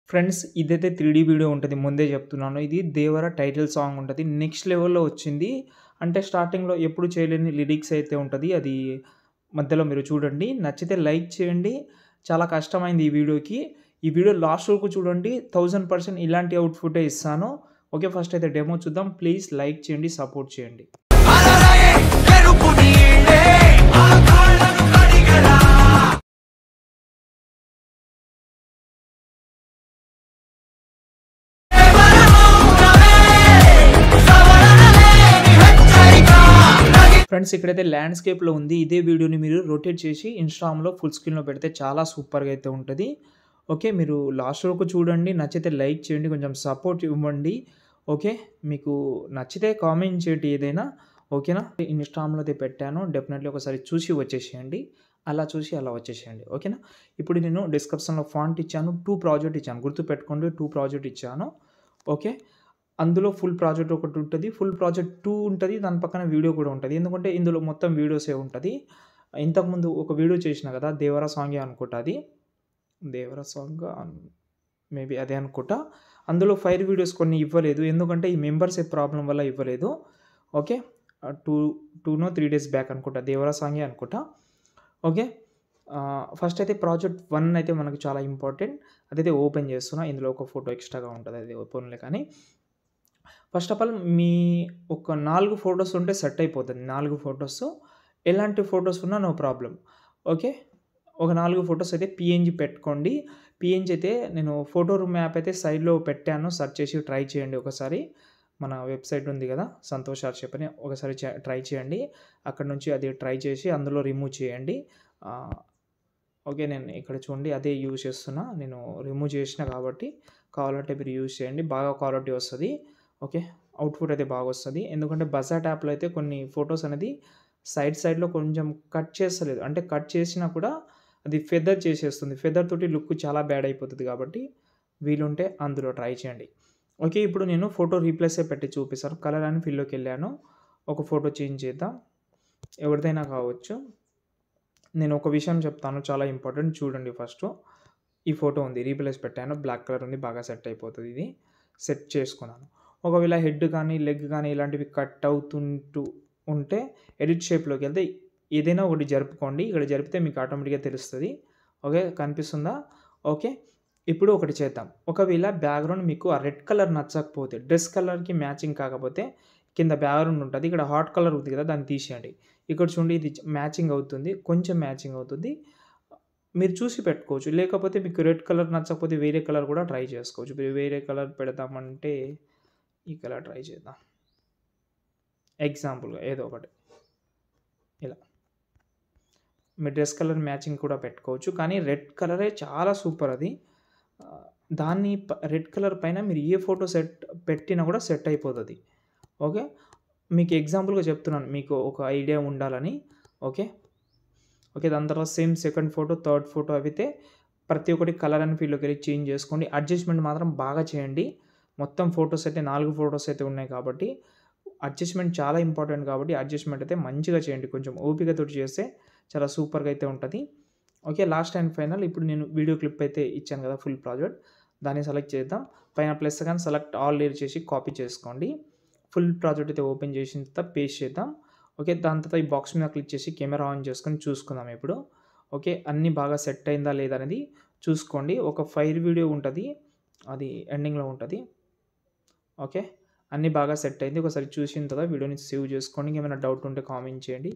Friends ఇదైతే 3D video ఉంటది. ముందే చెప్తున్నాను. ఇది 'దేవర' టైటిల్ సాంగ్ ఉంటది. నెక్స్ట్ లెవెల్‌లో వచ్చింది. అంటే స్టార్టింగ్‌లో ఎప్పుడు చేయలేని లిరిక్స్ అయితే ఉంటది. అది మధ్యలో మీరు చూడండి. నచ్చితే లైక్ చేయండి. చాలా కష్టమైంది ఈ వీడియోకి. ఈ వీడియో లాస్ట్ వరకు చూడండి. 1000% ఇలాంటి అవుట్‌పుటే ఇస్తాను. ఓకే. ఫస్ట్ అయితే డెమో చూద్దాం. ప్లీజ్ లైక్ చేయండి. సపోర్ట్ చేయండి. ఫ్రెండ్స్ ఇక్కడైతే ల్యాండ్‌స్కేప్‌లో ఉంది. ఇదే వీడియోని మీరు రొటేట్ చేసి ఇన్‌స్టాగ్రామ్‌లో ఫుల్ స్క్రీన్‌లో పెడితే చాలా సూపర్‌గా అయితే ఉంటది. ఓకే. మీరు లాస్ట్ వరకు చూడండి. నచ్చితే లైక్ చేయండి. కొంచెం సపోర్ట్ ఇవ్వండి. ఓకే. మీకు నచ్చితే కామెంట్ చేయండి ఏదైనా. ఓకేనా. ఇన్‌స్టాగ్రామ్‌లో అయితే పెట్టాను. డెఫినెట్‌లీ ఒకసారి చూసి వచ్చేసేయండి. అలా చూసి అలా వచ్చేసేయండి. ఓకేనా. ఇప్పుడు నేను డిస్క్రిప్షన్‌లో ఫాంట్ ఇచ్చాను. 2 ప్రాజెక్ట్ ఇచ్చాను. గుర్తుపెట్టుకోండి 2 ప్రాజెక్ట్ ఇచ్చాను. ఓకే. అందులో ఫుల్ ప్రాజెక్ట్ ఒకటుంటది. ఫుల్ ప్రాజెక్ట్ 2 ఉంటది. దాని పక్కన వీడియో కూడా ఉంటది. ఎందుకంటే ఇందులో మొత్తం వీడియోసే ఉంటది. ఇంతకుముందు ఒక వీడియో చేసినా కదా! 'దేవర' సాంగే అనుకుంటా అది. 'దేవర' సాంగా మేబీ అదే అనుకుంటా. అందులో ఫైర్ వీడియోస్ కొన్ని ఇవ్వలేదు. ఎందుకంటే ఈ మెంబర్షిప్ ప్రాబ్లమ్ వల్ల ఇవ్వలేదు. ఓకే. 2నో 3 డేస్ బ్యాక్ అనుకుంటా. 'దేవర' సాంగే అనుకుంటా. ఓకే. ఫస్ట్ అయితే ప్రాజెక్ట్ 1 అయితే మనకు చాలా ఇంపార్టెంట్. అదైతే ఓపెన్ చేస్తున్నా. ఇందులో ఒక ఫోటో ఎక్స్‌ట్రాగా ఉంటది. అది పోనీలే కానీ. ఫస్ట్ ఆఫ్ ఆల్ మీ ఒక 4 ఫోటోస్ ఉంటే సెట్ అయిపోతది. 4 ఫోటోస్ ఎలాంటి ఫోటోస్ ఉన్నా నో ప్రాబ్లమ్. ఓకే. ఒక 4 ఫోటోస్ అయితే పీఎన్‌జీ పెట్టుకోండి. పీఎన్‌జీ అయితే నేను ఫోటో రూమ్ యాప్ అయితే సైడ్‌లో పెట్టాను. సెర్చ్ చేసి ట్రై చేయండి ఒకసారి. మన వెబ్‌సైట్ ఉంది కదా! సంతోష్ ఆర్షిప్ అని ఒకసారి ట్రై చేయండి. అక్కడ నుంచి అది ట్రై చేసి అందులో రిమూవ్ చేయండి. ఆహ్, ఓకే. నేను ఇక్కడ చూడండి అదే యూజ్ చేస్తున్నా. నేను రిమూవ్ చేసినా కాబట్టి కావాలంటే మీరు యూజ్ చేయండి. బాగా క్వాలిటీ వస్తది. ఓకే. అవుట్‌పుట్ అయితే బాగొస్తది. ఎందుకంటే బజాట్ యాప్‌లో అయితే కొన్ని ఫోటోస్ అనేది సైడ్‌లో కొంచెం కట్ చేస్తలేదు. అంటే కట్ చేసినా కూడా అది ఫెదర్ చేసేస్తుంది. ఫెదర్ తోటి లుక్ చాలా బ్యాడ్ అయిపోతది కాబట్టి వీలుంటే అందులో ట్రై చేయండి. ఓకే. ఇప్పుడు నేను ఫోటో రీప్లేసే పెట్టి చూపిస్తాను. కలర్ అండ్ ఫిల్‌లోకెళ్ళాను. ఒక ఫోటో చేంజ్ చేద్దాం. ఎవరిదైనా కావచ్చు. నేను ఒక విషయం చెప్తాను చాలా ఇంపార్టెంట్ చూడండి ఫస్టు. ఈ ఫోటో ఉంది. రీప్లేస్ పెట్టాను. బ్లాక్ కలర్ ఉంది. బాగా సెట్ అయిపోతది ఇది. సెట్ చేసుకున్నాను. ఒకవేళ హెడ్ కానీ, లెగ్ కానీ ఇలాంటివి కట్ అవుతుంటూ ఉంటే ఎడిట్ షేప్‌లోకెళ్తే ఏదైనా ఒకటి జరుపుకోండి. ఇక్కడ జరిపితే మీకు ఆటోమేటిక్‌గా తెలుస్తది. ఓకే. కనిపిస్తుందా? ఓకే. ఇప్పుడు ఒకటి చేద్దాం. ఒకవేళ బ్యాక్‌గ్రౌండ్ మీకు ఆ రెడ్ కలర్ నచ్చకపోతే, డ్రెస్ కలర్‌కి మ్యాచింగ్ కాకపోతే కింద బ్యాక్‌గ్రౌండ్ ఉంటది. ఇక్కడ హాట్ కలర్ ఉంది కదా! దాన్ని తీసేయండి. ఇక్కడ చూడండి ఇది మ్యాచింగ్ అవుతుంది. కొంచెం మ్యాచింగ్ అవుతుంది. మీరు చూసి పెట్టుకోవచ్చు. లేకపోతే మీకు రెడ్ కలర్ నచ్చకపోతే వేరే కలర్ కూడా ట్రై చేసుకోవచ్చు. వేరే కలర్ పెడదామంటే ఈ కలర్ ట్రై చేద్దాం. ఎగ్జాంపుల్‌గా ఏదో ఒకటి. ఇలా. మీ డ్రెస్ కలర్ మ్యాచింగ్ కూడా పెట్టుకోవచ్చు. కానీ రెడ్ కలరే చాలా సూపర్ అది. ఆహ్, దాన్ని రెడ్ కలర్ పైన మీరు ఏ ఫోటో పెట్టినా కూడా సెట్ అయిపోతది. ఓకే. మీకు ఎగ్జాంపుల్‌గా చెప్తున్నాను. మీకు ఒక ఐడియా ఉండాలని. ఓకే. ఓకే. దాని తర్వాత same second photo, third photo అయితే ప్రతి ఒక్కటి కలర్ అండ్ ఫీల్డ్‌లోకెళ్ళి చేంజ్ చేసుకోండి. అడ్జస్ట్‌మెంట్ మాత్రం బాగా చేయండి. మొత్తం ఫోటోస్ అయితే 4 ఫోటోస్ అయితే ఉన్నాయి కాబట్టి అడ్జస్ట్‌మెంట్ చాలా ఇంపార్టెంట్ కాబట్టి అడ్జస్ట్‌మెంట్ అయితే మంచిగా చేయండి. కొంచెం ఓపికతోటి చేస్తే చాలా సూపర్‌గా అయితే ఉంటది. ఓకే. లాస్ట్ అండ్ ఫైనల్ ఇప్పుడు నేను వీడియో క్లిప్ అయితే ఇచ్చాను కదా! Full project. దాన్ని సెలెక్ట్ చేద్దాం. పైన ప్లస్ గాని సెలెక్ట్ ఆల్ లేయర్ చేసి కాపీ చేసుకోండి. ఫుల్ ప్రాజెక్ట్ అయితే ఓపెన్ చేసిన తర్వాత పేస్ట్ చేద్దాం. ఓకే. దాని తర్వాత ఈ బాక్స్ మీద క్లిక్ చేసి కెమెరా ఆన్ చేసుకొని చూసుకుందాం ఇప్పుడు. ఓకే. అన్నీ బాగా సెట్ అయిందా లేదా అనేది చూసుకోండి. ఒక ఫైర్ వీడియో ఉంటది. అది ఎండింగ్‌లో ఉంటది. ఓకే. అన్నీ బాగా సెట్ అయింది. ఒకసారి చూసిన తర్వాత వీడియోని సేవ్ చేసుకోండి. ఇంకేమైనా డౌట్ ఉంటే కామెంట్ చేయండి.